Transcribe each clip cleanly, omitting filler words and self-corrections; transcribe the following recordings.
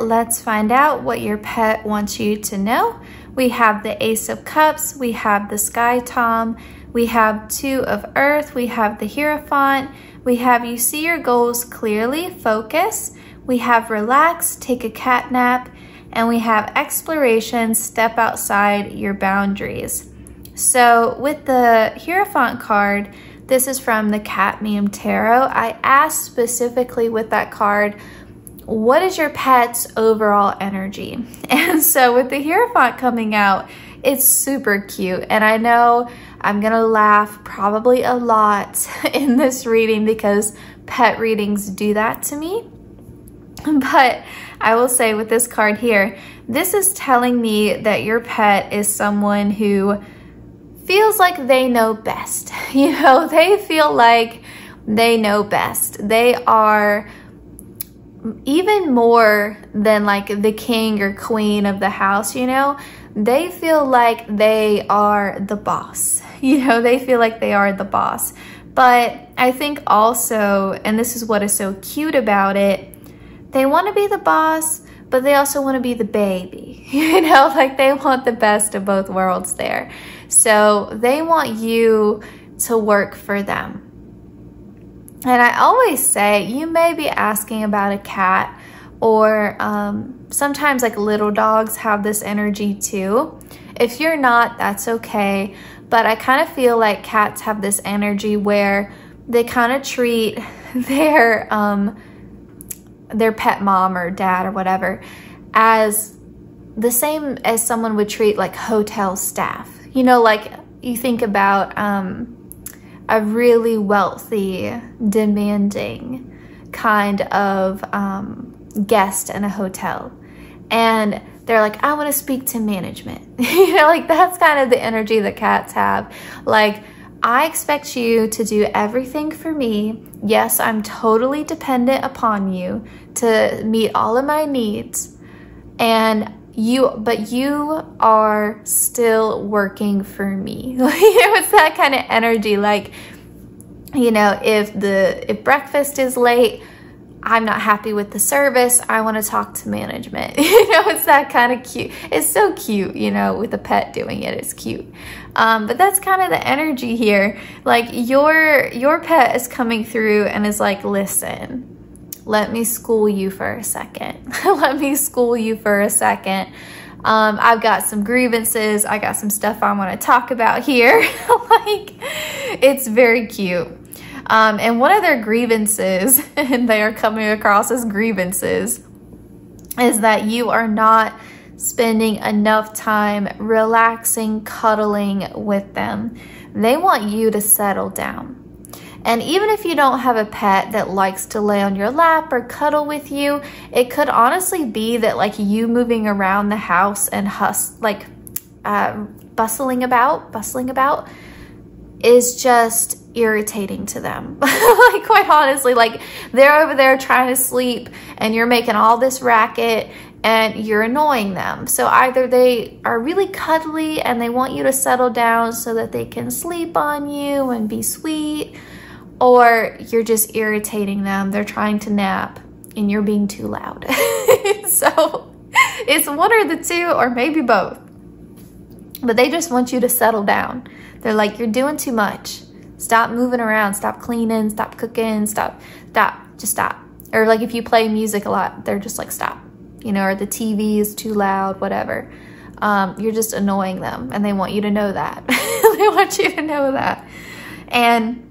let's find out what your pet wants you to know. We have the Ace of Cups, we have the Sky Tom, we have Two of Earth, we have the Hierophant, we have you see your goals clearly, focus, we have relax, take a cat nap, and we have exploration, step outside your boundaries. So with the Hierophant card, this is from the Cat Meme Tarot. I asked specifically with that card, what is your pet's overall energy? And so with the Hierophant coming out, it's super cute. And I know I'm gonna laugh probably a lot in this reading because pet readings do that to me. But I will say with this card here, this is telling me that your pet is someone who feels like they know best. You know, they feel like they know best. They are even more than like the king or queen of the house, you know? They feel like they are the boss. You know, they feel like they are the boss. But I think also, and this is what is so cute about it, they want to be the boss, but they also want to be the baby. You know, like they want the best of both worlds there. So they want you to work for them. And I always say, you may be asking about a cat, or sometimes like little dogs have this energy too. If you're not, that's okay. But I kind of feel like cats have this energy where they kind of treat their pet mom or dad or whatever as the same as someone would treat like hotel staff. You know, like you think about a really wealthy, demanding kind of guest in a hotel. And they're like, I want to speak to management. You know, like that's kind of the energy that cats have. Like, I expect you to do everything for me. Yes, I'm totally dependent upon you to meet all of my needs. But you are still working for me. You know, it's that kind of energy. Like, you know, if breakfast is late, I'm not happy with the service, I want to talk to management. You know, it's that kind of cute. It's so cute, you know, with a pet doing it, it's cute. But that's kind of the energy here. Like your pet is coming through and is like, listen, let me school you for a second. Let me school you for a second. I've got some grievances. I got some stuff I want to talk about here. Like, it's very cute. And one of their grievances, and they are coming across as grievances, is that you are not spending enough time relaxing, cuddling with them. They want you to settle down. And even if you don't have a pet that likes to lay on your lap or cuddle with you, it could honestly be that like you moving around the house and bustling about is just irritating to them. Like, quite honestly, like they're over there trying to sleep and you're making all this racket and you're annoying them. So either they are really cuddly and they want you to settle down so that they can sleep on you and be sweet, or you're just irritating them. They're trying to nap and you're being too loud. So it's one or the two, or maybe both. But they just want you to settle down. They're like, you're doing too much. Stop moving around, stop cleaning, stop cooking, stop, just stop. Or like if you play music a lot, they're just like, stop, you know, or the TV is too loud, whatever. You're just annoying them and they want you to know that. They want you to know that. And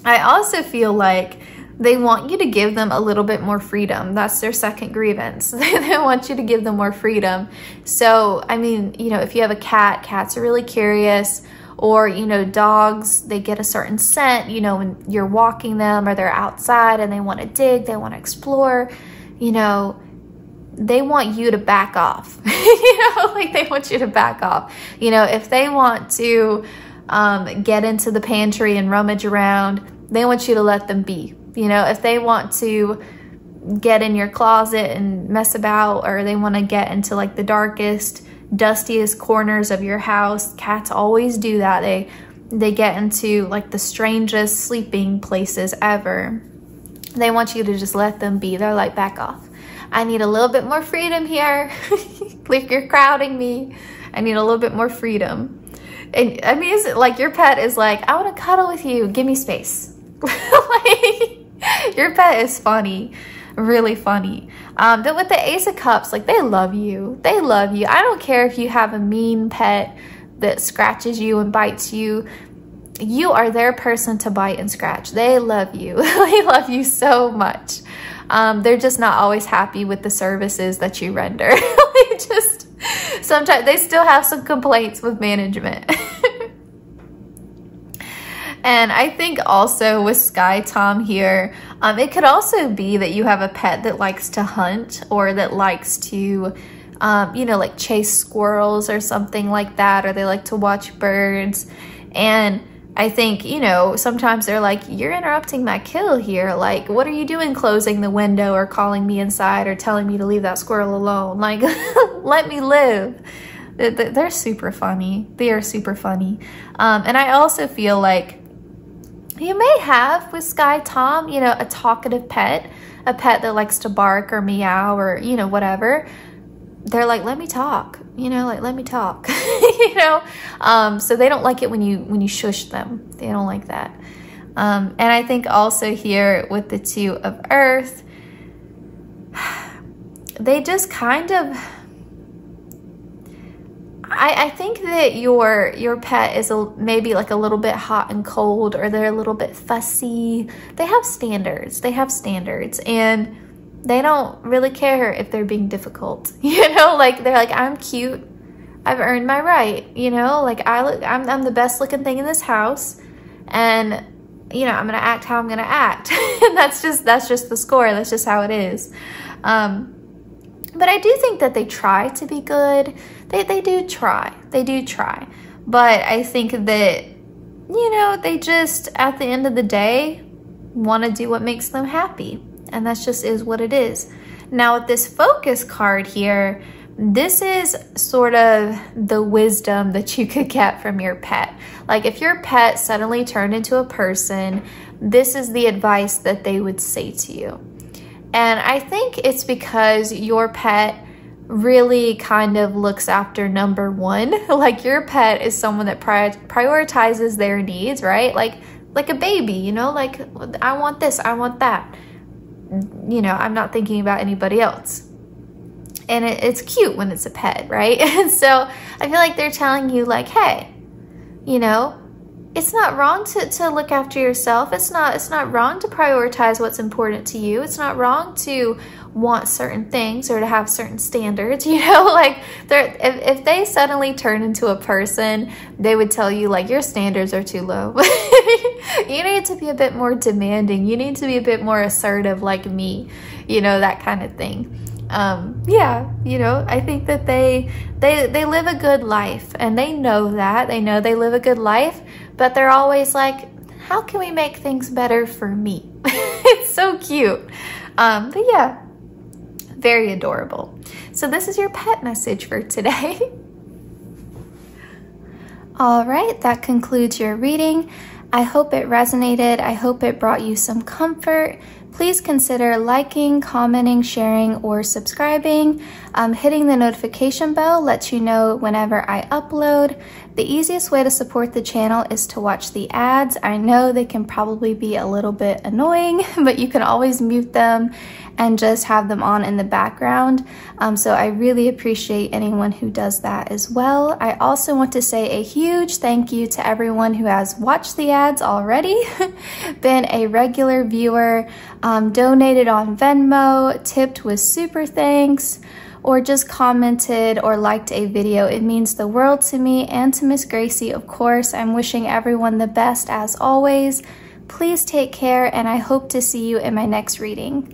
I also feel like they want you to give them a little bit more freedom. That's their second grievance. They want you to give them more freedom. So, I mean, you know, if you have a cat, cats are really curious. Or, you know, dogs, they get a certain scent, you know, when you're walking them or they're outside and they want to dig, they want to explore, you know, they want you to back off. You know, like they want you to back off. You know, if they want to get into the pantry and rummage around, they want you to let them be. You know, if they want to get in your closet and mess about, or they want to get into like the darkest, dustiest corners of your house, cats always do that. They get into like the strangest sleeping places ever. They want you to just let them be. They're like, back off. I need a little bit more freedom here. Like, you're crowding me. I need a little bit more freedom. And I mean, is it like your pet is like, I want to cuddle with you. Give me space. Like, your pet is funny, really funny. But with the Ace of Cups, like, they love you. They love you. I don't care if you have a mean pet that scratches you and bites you. You are their person to bite and scratch. They love you. They love you so much. They're just not always happy with the services that you render. They just, sometimes they still have some complaints with management. And I think also with Sky Tom here, it could also be that you have a pet that likes to hunt or that likes to, you know, like chase squirrels or something like that, or they like to watch birds. And I think, you know, sometimes they're like, you're interrupting my kill here. Like, what are you doing closing the window or calling me inside or telling me to leave that squirrel alone? Like, let me live. They're super funny. They are super funny. And I also feel like you may have with Sky Tom, you know, a talkative pet, a pet that likes to bark or meow or, you know, whatever. They're like, let me talk, you know, like, let me talk, you know? So they don't like it when you shush them. They don't like that. And I think also here with the Two of Earth, they just kind of, I think that your pet is maybe like a little bit hot and cold, or they're a little bit fussy. They have standards. They have standards, and they don't really care if they're being difficult. You know, like, they're like, I'm cute. I've earned my right. You know, like, I'm the best looking thing in this house, and you know, I'm gonna act how I'm gonna act. And that's just the score. That's just how it is. But I do think that they try to be good. They do try. They do try. But I think that, you know, they just, at the end of the day, want to do what makes them happy. And that just is what it is. Now with this Focus card here, this is sort of the wisdom that you could get from your pet. Like, if your pet suddenly turned into a person, this is the advice that they would say to you. And I think it's because your pet really kind of looks after number one. Like, your pet is someone that prioritizes their needs, right? Like a baby, you know, like, I want this, I want that. You know, I'm not thinking about anybody else. And it's cute when it's a pet, right? And so I feel like they're telling you, like, hey, you know, it's not wrong to look after yourself. It's not wrong to prioritize what's important to you. It's not wrong to want certain things or to have certain standards, you know? Like, if they suddenly turn into a person, they would tell you, like, your standards are too low. You need to be a bit more demanding. You need to be a bit more assertive like me, you know, that kind of thing. Yeah, you know, I think that they live a good life, and they know that. They know they live a good life, but they're always like, how can we make things better for me? It's so cute. But yeah, very adorable. So this is your pet message for today. All right, that concludes your reading. I hope it resonated. I hope it brought you some comfort. Please consider liking, commenting, sharing, or subscribing. Hitting the notification bell lets you know whenever I upload. The easiest way to support the channel is to watch the ads. I know they can probably be a little bit annoying, but you can always mute them and just have them on in the background. So I really appreciate anyone who does that as well. I also want to say a huge thank you to everyone who has watched the ads already, been a regular viewer, donated on Venmo, tipped with super thanks, or just commented or liked a video. It means the world to me and to Miss Gracie, of course. I'm wishing everyone the best as always. Please take care, and I hope to see you in my next reading.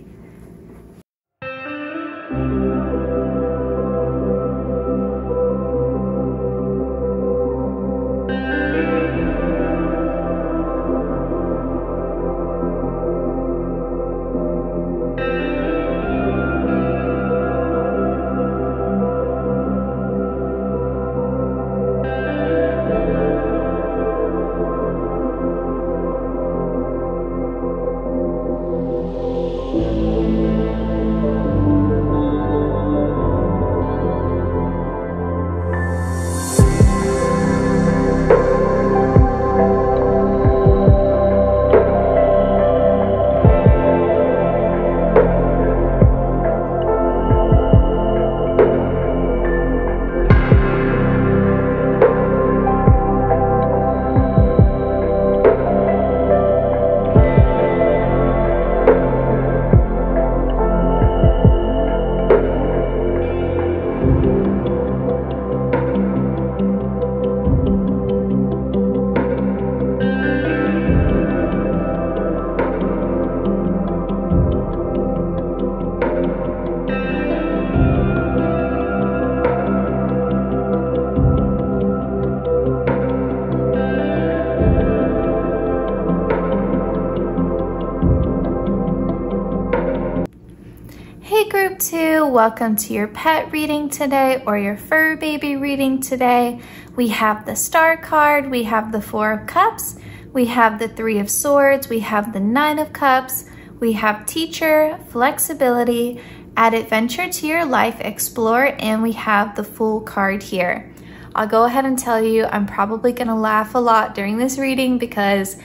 welcome to your pet reading today or your fur baby reading today. We have the Star card, we have the Four of Cups, we have the Three of Swords, we have the Nine of Cups, we have Teacher, Flexibility, Add Adventure to your life, Explore, and we have the Fool card here. I'll go ahead and tell you I'm probably gonna laugh a lot during this reading because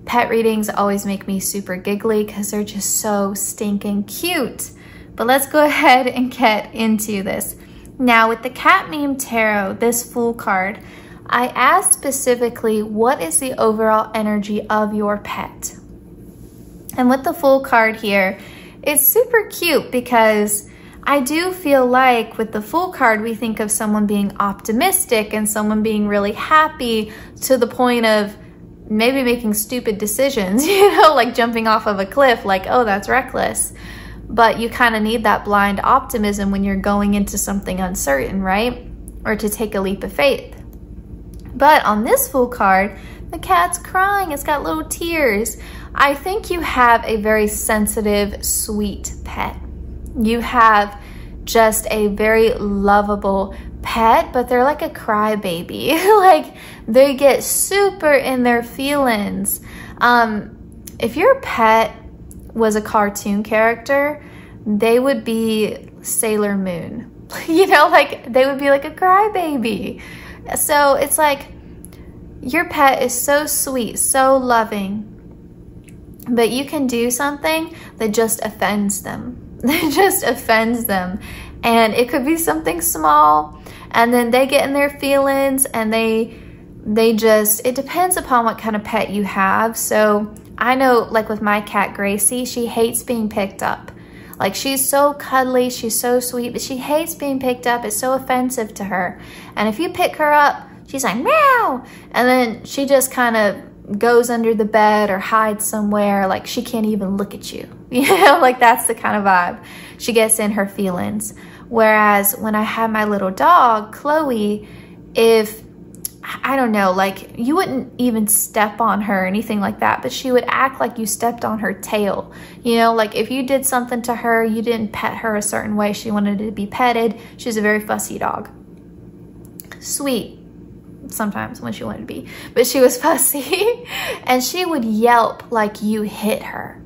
pet readings always make me super giggly because they're just so stinking cute. But let's go ahead and get into this. Now with the Cat Meme Tarot, this Fool card, I asked specifically what is the overall energy of your pet? And with the Fool card here, it's super cute because I do feel like with the Fool card, we think of someone being optimistic and someone being really happy to the point of maybe making stupid decisions, you know, like jumping off of a cliff, like, oh, that's reckless. But you kind of need that blind optimism when you're going into something uncertain, right? Or to take a leap of faith. But on this Fool card, the cat's crying, it's got little tears. I think you have a very sensitive, sweet pet. You have just a very lovable pet, but they're like a crybaby. Like they get super in their feelings. If your pet was a cartoon character, they would be Sailor Moon. You know, like they would be like a crybaby. So it's like your pet is so sweet, so loving, but you can do something that just offends them. It just offends them. And it could be something small, and then they get in their feelings and they just, it depends upon what kind of pet you have. So I know, like with my cat Gracie, she hates being picked up. Like she's so cuddly, she's so sweet, but she hates being picked up. It's so offensive to her. And if you pick her up, she's like, meow. And then she just kind of goes under the bed or hides somewhere. Like she can't even look at you. You know, like that's the kind of vibe. She gets in her feelings. Whereas when I had my little dog, Chloe, if, I don't know, like you wouldn't even step on her or anything like that, but she would act like you stepped on her tail. You know, like if you did something to her, you didn't pet her a certain way, she wanted to be petted. She's a very fussy dog. Sweet sometimes when she wanted to be, but she was fussy. And she would yelp like you hit her.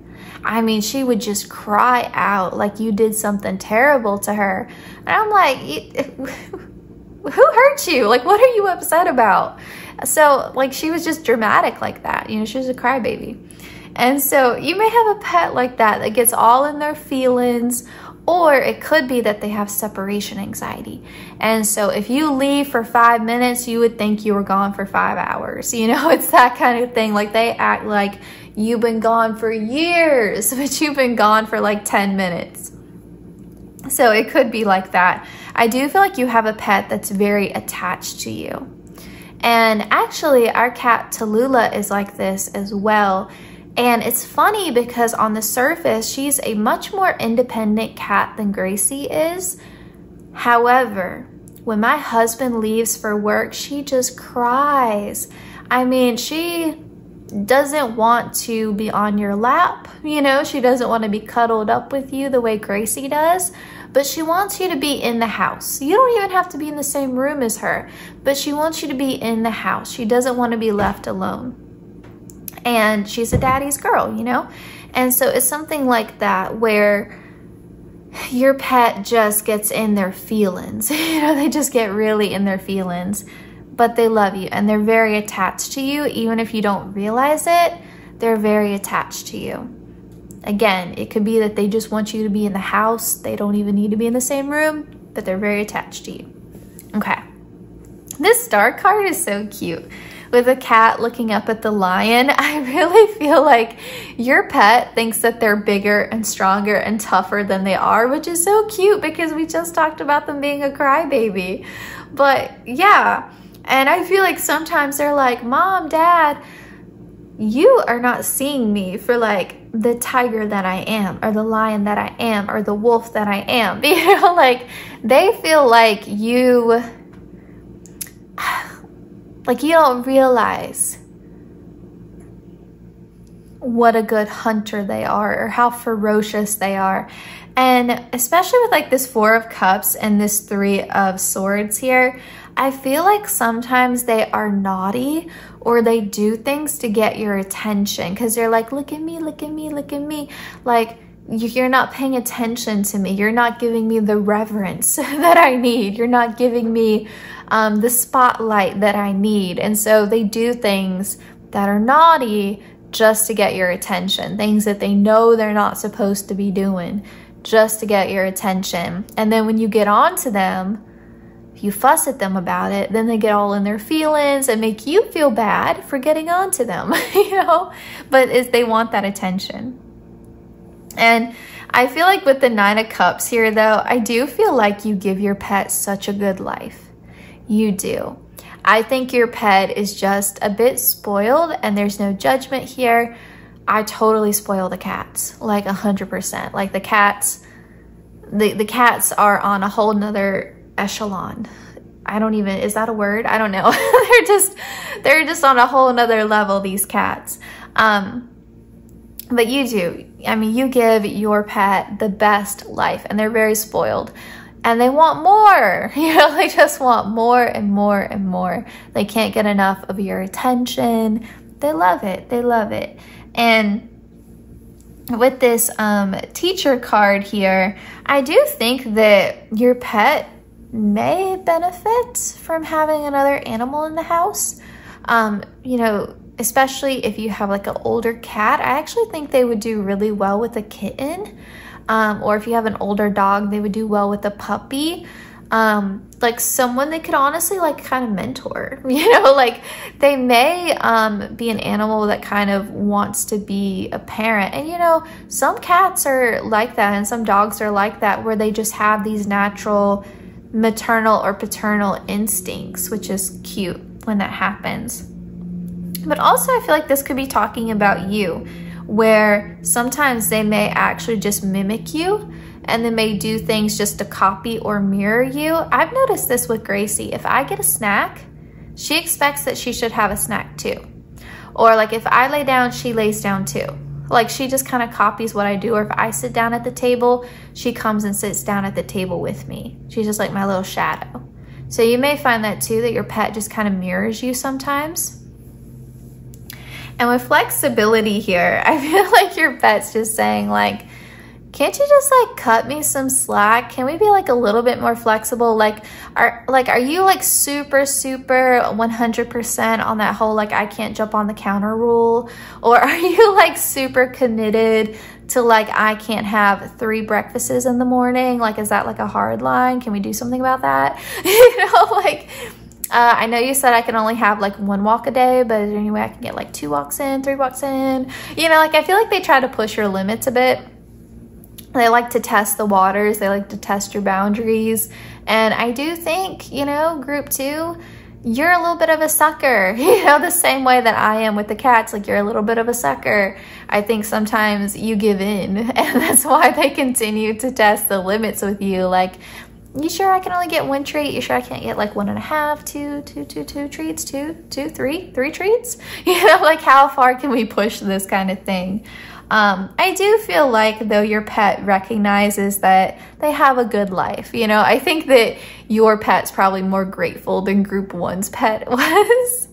I mean, she would just cry out like you did something terrible to her. And I'm like, who hurt you? Like, what are you upset about? So like, she was just dramatic like that. You know, she was a crybaby. And so you may have a pet like that gets all in their feelings, or it could be that they have separation anxiety. And so if you leave for 5 minutes, you would think you were gone for 5 hours. You know, it's that kind of thing. Like they act like you've been gone for years, but you've been gone for like 10 minutes. So it could be like that. I do feel like you have a pet that's very attached to you. And actually our cat Tallulah is like this as well. And it's funny because on the surface, she's a much more independent cat than Gracie is. However, when my husband leaves for work, she just cries. I mean, she doesn't want to be on your lap, you know, she doesn't want to be cuddled up with you the way Gracie does, but she wants you to be in the house. You don't even have to be in the same room as her, but she wants you to be in the house. She doesn't want to be left alone. And she's a daddy's girl, you know? And so it's something like that where your pet just gets in their feelings. You know, they just get really in their feelings, but they love you and they're very attached to you. Even if you don't realize it, they're very attached to you. Again, it could be that they just want you to be in the house. They don't even need to be in the same room, but they're very attached to you. Okay. This Star card is so cute. With a cat looking up at the lion, I really feel like your pet thinks that they're bigger and stronger and tougher than they are, which is so cute because we just talked about them being a crybaby. But yeah, and I feel like sometimes they're like, Mom, Dad, you are not seeing me for like the tiger that I am, or the lion that I am, or the wolf that I am. You know, like they feel like you don't realize what a good hunter they are or how ferocious they are. And especially with like this 4 of Cups and this 3 of Swords here, I feel like sometimes they are naughty or they do things to get your attention because they're like, look at me, look at me, look at me. Like, you're not paying attention to me. You're not giving me the reverence that I need. You're not giving me the spotlight that I need. And so they do things that are naughty just to get your attention, things that they know they're not supposed to be doing just to get your attention. And then when you get on to them, if you fuss at them about it, then they get all in their feelings and make you feel bad for getting on to them, you know, but they want that attention. And I feel like with the 9 of Cups here though, I do feel like you give your pet such a good life. You do. I think your pet is just a bit spoiled, and there's no judgment here. I totally spoil the cats, like 100%. Like the cats are on a whole nother echelon. I don't even, is that a word? I don't know. they're just on a whole nother level, these cats. But you do. I mean, you give your pet the best life, and they're very spoiled. And they want more, you know, they just want more and more and more. They can't get enough of your attention. They love it, they love it. And with this teacher card here, I do think that your pet may benefit from having another animal in the house. You know, especially if you have like an older cat, I actually think they would do really well with a kitten. Or if you have an older dog, they would do well with a puppy. Like someone they could honestly like kind of mentor, you know, like they may be an animal that kind of wants to be a parent. And you know, some cats are like that and some dogs are like that, where they just have these natural maternal or paternal instincts, which is cute when that happens. But also I feel like this could be talking about you, where sometimes they may actually just mimic you and they may do things just to copy or mirror you. I've noticed this with Gracie. If I get a snack, she expects that she should have a snack too. Or like if I lay down, she lays down too. Like she just kind of copies what I do. Or if I sit down at the table, she comes and sits down at the table with me. She's just like my little shadow. So you may find that too, that your pet just kind of mirrors you sometimes. And with flexibility here, I feel like your pet's just saying like, can't you just like cut me some slack? Can we be like a little bit more flexible? Like, are you like super 100% on that whole like I can't jump on the counter rule? Or are you like super committed to like I can't have 3 breakfasts in the morning? Like, is that like a hard line? Can we do something about that? You know, like I know you said I can only have like 1 walk a day, but is there any way I can get like 2 walks in, 3 walks in? You know, like I feel like they try to push your limits a bit. They like to test the waters. They like to test your boundaries. And I do think, you know, group 2, you're a little bit of a sucker, you know, the same way that I am with the cats. Like you're a little bit of a sucker. I think sometimes you give in, and that's why they continue to test the limits with you. Like, you sure I can only get 1 treat? You sure I can't get like 1.5, 2 treats, 3 treats? You know, like how far can we push this kind of thing? I do feel like though your pet recognizes that they have a good life. You know, I think that your pet's probably more grateful than group 1's pet was.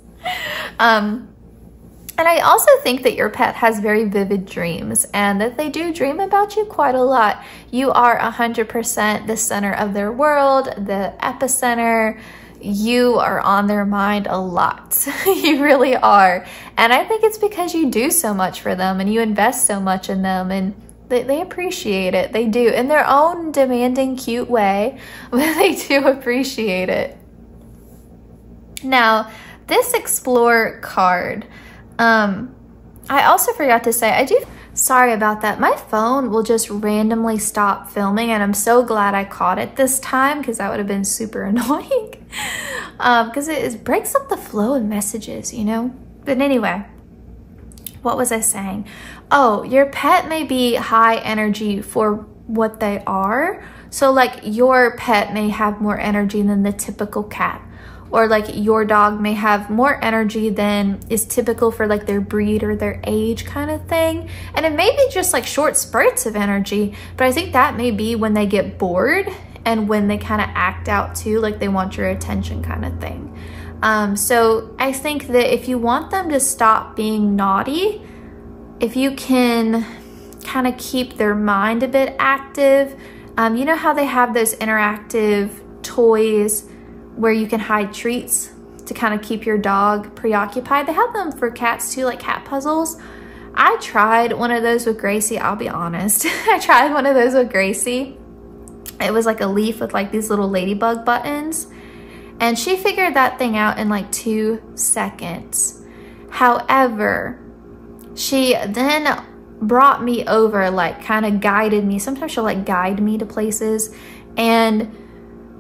And I also think that your pet has very vivid dreams and that they do dream about you quite a lot. You are 100% the center of their world, the epicenter. You are on their mind a lot. You really are. And I think it's because you do so much for them and you invest so much in them, and they appreciate it. They do, in their own demanding, cute way, but they do appreciate it. Now, this Explore card, I also forgot to say, sorry about that. My phone will just randomly stop filming, and I'm so glad I caught it this time because that would have been super annoying. Because it breaks up the flow of messages, you know? But anyway, what was I saying? Oh, your pet may be high energy for what they are. So like your pet may have more energy than the typical cat. or like your dog may have more energy than is typical for like their breed or their age kind of thing. And it may be just like short spurts of energy, but I think that may be when they get bored and when they kind of act out too, like they want your attention kind of thing. So I think that if you want them to stop being naughty, if you can kind of keep their mind a bit active, you know how they have those interactive toys where you can hide treats to kind of keep your dog preoccupied? They have them for cats too, like cat puzzles. I tried one of those with Gracie, I'll be honest. I tried one of those with Gracie. It was like a leaf with like these little ladybug buttons, and she figured that thing out in like 2 seconds. However, she then brought me over, like kind of guided me. Sometimes she'll like guide me to places, and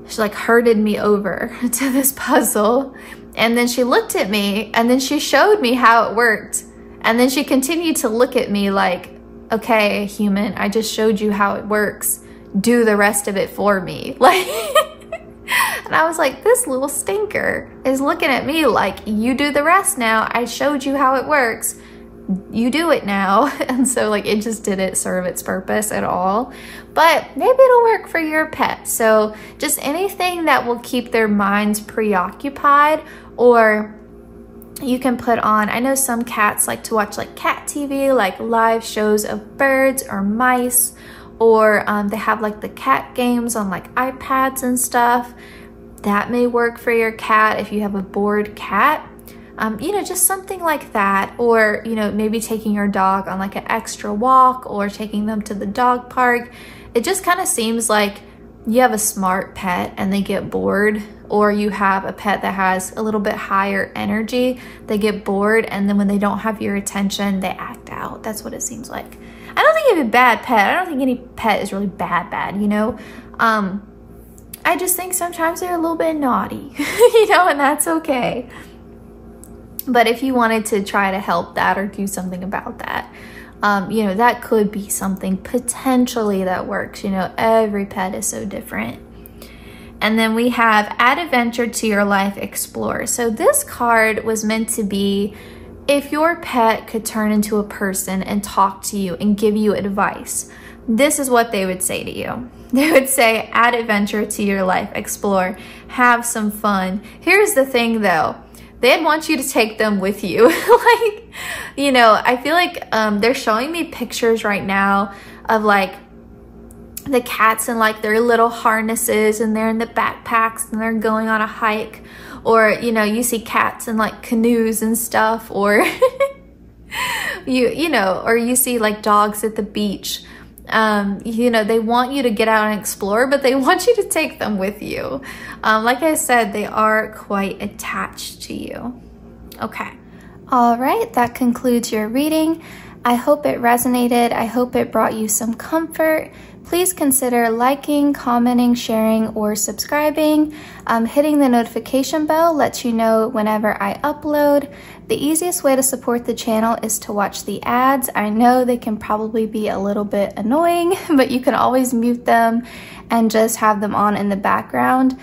she like herded me over to this puzzle, and then she looked at me and then she showed me how it worked, and then she continued to look at me like, okay, human, I just showed you how it works, do the rest of it for me. Like and I was like, this little stinker is looking at me like, you do the rest now, I showed you how it works, you do it now. And so like it just didn't serve its purpose at all, but maybe it'll work for your pet. So just anything that will keep their minds preoccupied, or you can put on, I know some cats like to watch like cat TV, like live shows of birds or mice, or they have like the cat games on like iPads and stuff. That may work for your cat if you have a bored cat. You know, just something like that. Or, you know, maybe taking your dog on like an extra walk, or taking them to the dog park. It just kind of seems like you have a smart pet and they get bored, or you have a pet that has a little bit higher energy, they get bored, and then when they don't have your attention, they act out. That's what it seems like. I don't think you have a bad pet. I don't think any pet is really bad, you know? I just think sometimes they're a little bit naughty, you know, and that's okay. But if you wanted to try to help that or do something about that, you know, that could be something potentially that works. You know, every pet is so different. And then we have add adventure to your life, explore. So this card was meant to be if your pet could turn into a person and talk to you and give you advice. This is what they would say to you. They would say, add adventure to your life, explore, have some fun. Here's the thing though, they'd want you to take them with you. Like, you know, I feel like they're showing me pictures right now of like the cats in like their little harnesses, and they're in the backpacks and they're going on a hike. Or, you know, you see cats in like canoes and stuff, or you know, or you see like dogs at the beach. You know, they want you to get out and explore, but they want you to take them with you. Like I said, they are quite attached to you. Okay. All right, that concludes your reading. I hope it resonated. I hope it brought you some comfort. Please consider liking, commenting, sharing, or subscribing. Hitting the notification bell lets you know whenever I upload. The easiest way to support the channel is to watch the ads. I know they can probably be a little bit annoying, but you can always mute them and just have them on in the background.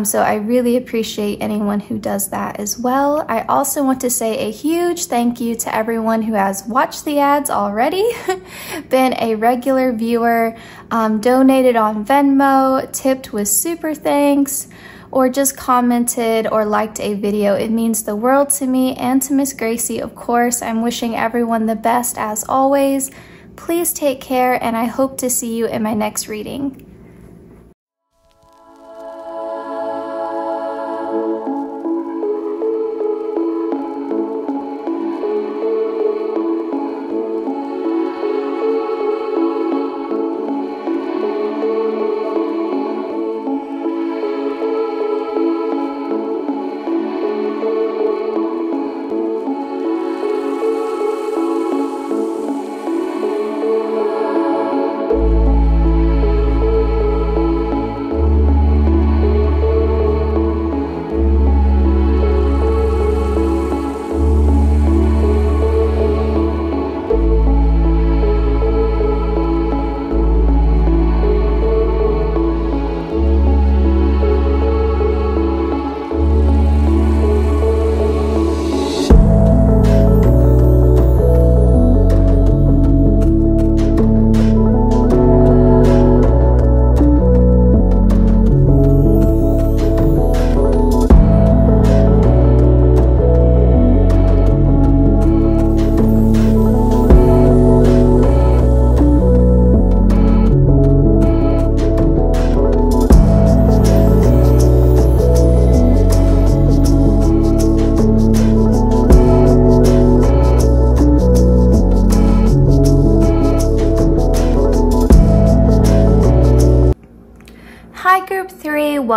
So I really appreciate anyone who does that as well. I also want to say a huge thank you to everyone who has watched the ads already, been a regular viewer, donated on Venmo, tipped with super thanks, or just commented or liked a video. It means the world to me and to Miss Gracie, of course. I'm wishing everyone the best as always. Please take care, and I hope to see you in my next reading.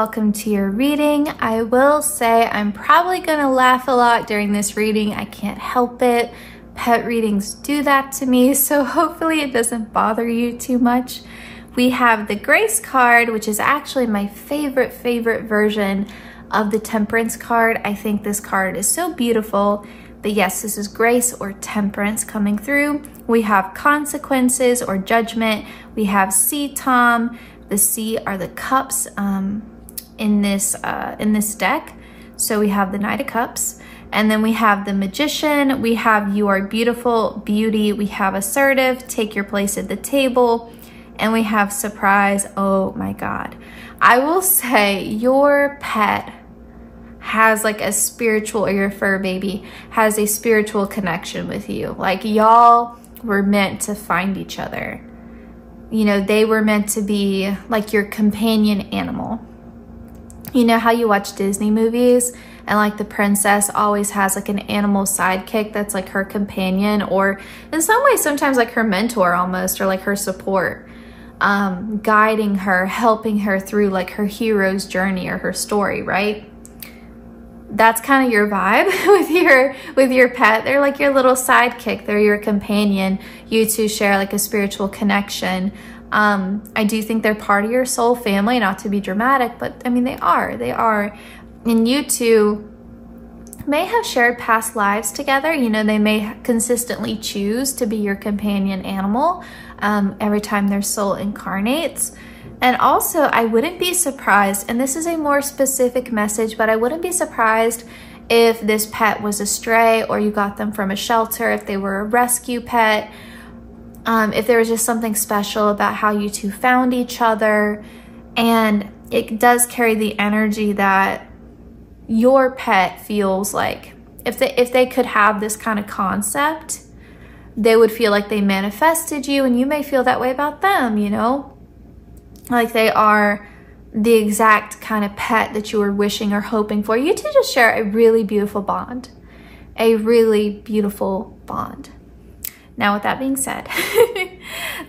welcome to your reading. I will say I'm probably gonna laugh a lot during this reading. I can't help it. Pet readings do that to me, so hopefully it doesn't bother you too much. We have the Grace card, which is actually my favorite version of the Temperance card. I think this card is so beautiful. But yes, this is Grace or Temperance coming through. We have Consequences or Judgment. We have Sea Tom. The sea are the cups in this deck. So we have the Knight of Cups. And then we have the Magician. We have You Are Beautiful, Beauty. We have Assertive, Take Your Place at the Table. And we have Surprise. Oh my God. I will say your pet has like a spiritual, or your fur baby has a spiritual connection with you. Like y'all were meant to find each other. You know, they were meant to be like your companion animal. You know how you watch Disney movies and like the princess always has like an animal sidekick that's like her companion, or in some ways sometimes like her mentor almost, or like her support, guiding her, helping her through like her hero's journey or her story, right? That's kind of your vibe with your pet. They're like your little sidekick. They're your companion. You two share like a spiritual connection. I do think they're part of your soul family, not to be dramatic, but I mean, they are. And you two may have shared past lives together. You know, they may consistently choose to be your companion animal every time their soul incarnates. And also, I wouldn't be surprised, and this is a more specific message, but I wouldn't be surprised if this pet was a stray or you got them from a shelter, if they were a rescue pet, if there was just something special about how you two found each other. And it does carry the energy that your pet feels like if they could have this kind of concept, they would feel like they manifested you, and you may feel that way about them, you know? Like they are the exact kind of pet that you were wishing or hoping for. You two just share a really beautiful bond. A really beautiful bond. Now, with that being said,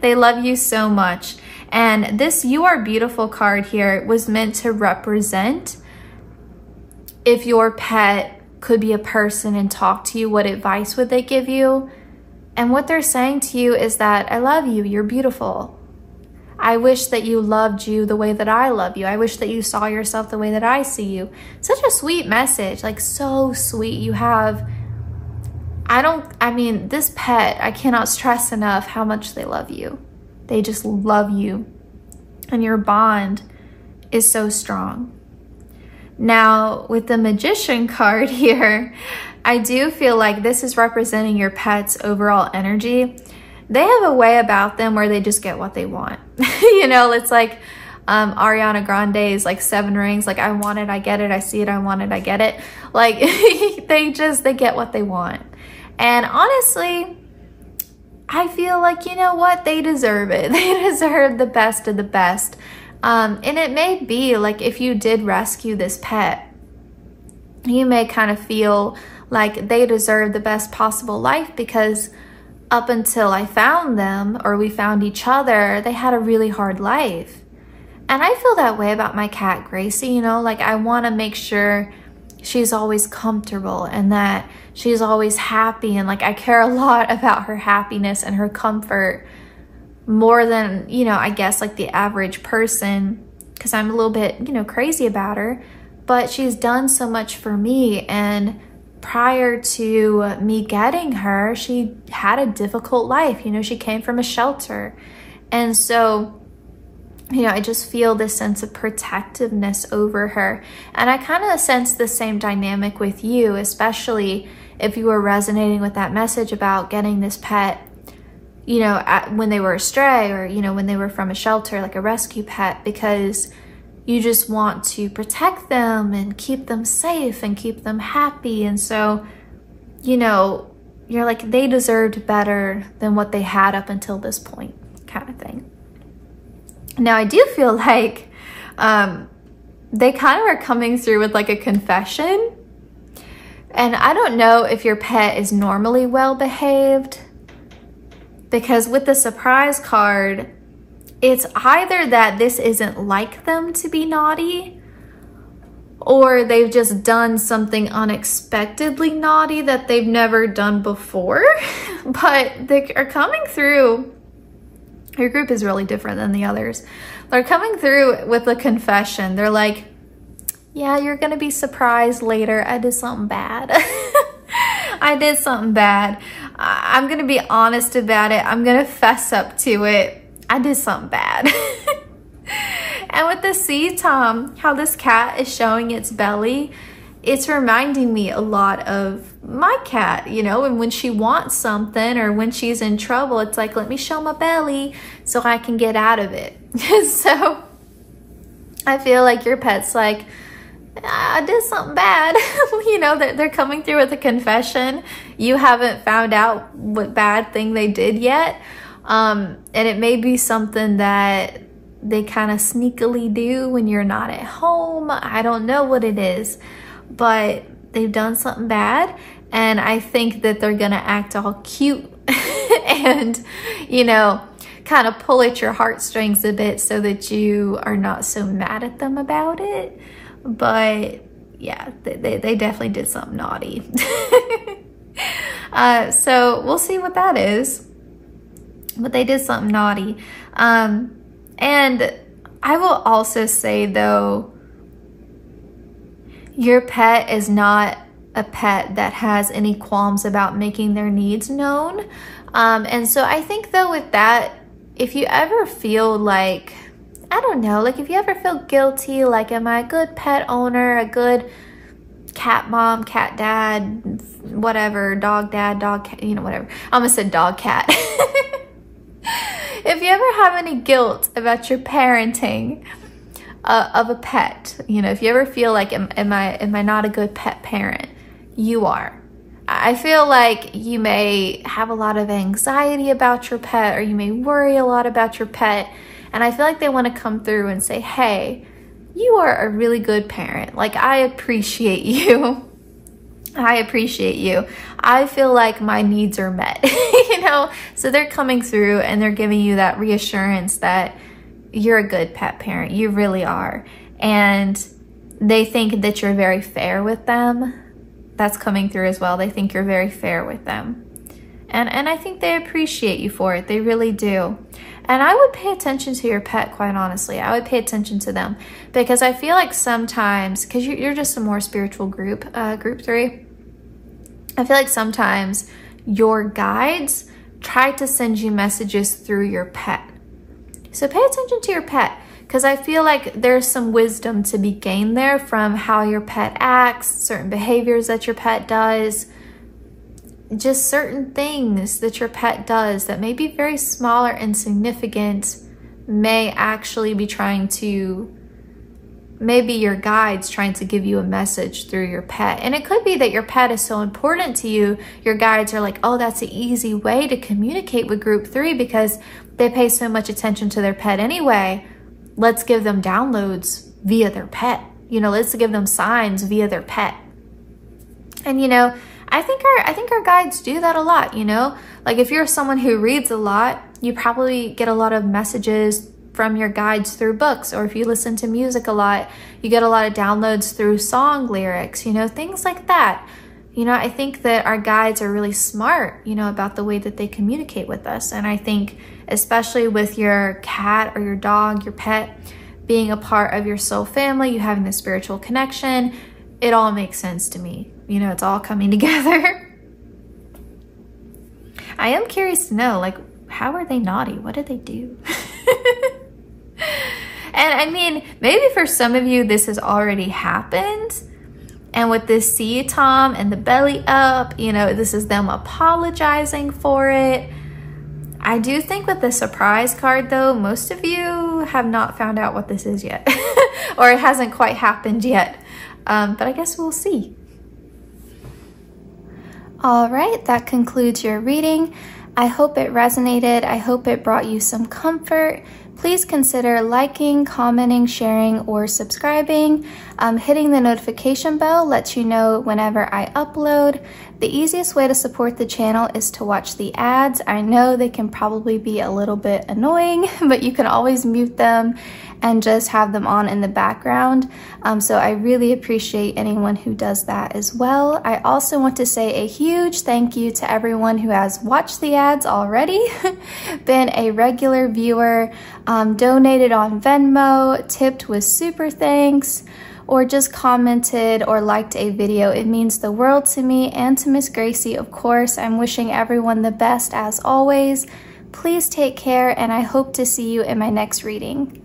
they love you so much. And this You Are Beautiful card here was meant to represent if your pet could be a person and talk to you, what advice would they give you? And what they're saying to you is that I love you, you're beautiful. I wish that you loved you the way that I love you. I wish that you saw yourself the way that I see you. Such a sweet message, like so sweet. You have, I mean, this pet, I cannot stress enough how much they love you. They just love you. And your bond is so strong. Now, with the Magician card here, I do feel like this is representing your pet's overall energy. They have a way about them where they just get what they want. You know, it's like Ariana Grande's like 7 Rings, like I want it, I get it, I see it, I want it, I get it. Like they get what they want. And honestly, I feel like, you know what, they deserve it. They deserve the best of the best. And it may be like if you did rescue this pet, you may kind of feel like they deserve the best possible life because up until I found them or we found each other, they had a really hard life. And I feel that way about my cat, Gracie, you know, like I want to make sure she's always comfortable and that she's always happy. And like I care a lot about her happiness and her comfort more than, you know, I guess like the average person, because I'm a little bit, you know, crazy about her. But she's done so much for me, and prior to me getting her, she had a difficult life. You know, she came from a shelter. And so, you know, I just feel this sense of protectiveness over her. And I kind of sense the same dynamic with you, especially if you were resonating with that message about getting this pet, you know, when they were a stray or, you know, when they were from a shelter, like a rescue pet, because you just want to protect them and keep them safe and keep them happy. And so, you know, you're like, they deserved better than what they had up until this point, kind of thing. Now, I do feel like they kind of are coming through with like a confession. And I don't know if your pet is normally well behaved, because with the surprise card, it's either that this isn't like them to be naughty, or they've just done something unexpectedly naughty that they've never done before, but they are coming through. Your group is really different than the others. They're coming through with a confession. They're like, yeah, you're gonna be surprised later. I did something bad. I did something bad. I'm gonna be honest about it. I'm gonna fess up to it. I did something bad. And with the sea tom, how this cat is showing its belly, it's reminding me a lot of my cat, you know, and when she wants something or when she's in trouble, it's like, let me show my belly so I can get out of it. So I feel like your pet's like, I did something bad. You know, they're coming through with a confession. You haven't found out what bad thing they did yet. And it may be something that they kind of sneakily do when you're not at home. I don't know what it is, but they've done something bad. And I think that they're gonna act all cute and, you know, kind of pull at your heartstrings a bit so that you are not so mad at them about it. But yeah, they definitely did something naughty. So we'll see what that is. But they did something naughty. And I will also say though, your pet is not a pet that has any qualms about making their needs known. And so I think though with that, if you ever feel like, I don't know, like if you ever feel guilty, like am I a good pet owner, a good cat mom, cat dad, whatever, dog dad, dog cat, you know, whatever. I almost said dog cat. If you ever have any guilt about your parenting of a pet, you know, if you ever feel like, am I not a good pet parent? You are. I feel like you may have a lot of anxiety about your pet, or you may worry a lot about your pet. And I feel like they want to come through and say, hey, you are a really good parent. Like, I appreciate you. I appreciate you. I feel like my needs are met, you know? So they're coming through and they're giving you that reassurance that you're a good pet parent. You really are. And they think that you're very fair with them. That's coming through as well. They think you're very fair with them. And I think they appreciate you for it. They really do. And I would pay attention to your pet, quite honestly. I would pay attention to them because I feel like sometimes, because you're just a more spiritual group, group 3, I feel like sometimes your guides try to send you messages through your pet. So pay attention to your pet because I feel like there's some wisdom to be gained there from how your pet acts, certain behaviors that your pet does, just certain things that your pet does that may be very small or insignificant may actually be trying to, maybe your guide's trying to give you a message through your pet. And it could be that your pet is so important to you, your guides are like, oh, that's an easy way to communicate with group 3 because they pay so much attention to their pet anyway. Let's give them downloads via their pet. You know, let's give them signs via their pet. And you know, I think our guides do that a lot, you know? Like if you're someone who reads a lot, you probably get a lot of messages from your guides through books, or if you listen to music a lot, you get a lot of downloads through song lyrics, you know, things like that. You know, I think that our guides are really smart, you know, about the way that they communicate with us. And I think especially with your cat or your dog, your pet, being a part of your soul family, you having the spiritual connection, it all makes sense to me. You know, it's all coming together. I am curious to know, like, how are they naughty? What did they do? And I mean, maybe for some of you, this has already happened. And with this sea tom and the belly up, you know, this is them apologizing for it. I do think with the surprise card though, most of you have not found out what this is yet. Or it hasn't quite happened yet. But I guess we'll see. All right, that concludes your reading. I hope it resonated. I hope it brought you some comfort. Please consider liking, commenting, sharing, or subscribing. Hitting the notification bell lets you know whenever I upload. The easiest way to support the channel is to watch the ads. I know they can probably be a little bit annoying, but you can always mute them. and just have them on in the background. So I really appreciate anyone who does that as well. I also want to say a huge thank you to everyone who has watched the ads already, been a regular viewer, donated on Venmo, tipped with super thanks, or just commented or liked a video. It means the world to me and to Miss Gracie, of course. I'm wishing everyone the best as always. Please take care, and I hope to see you in my next reading.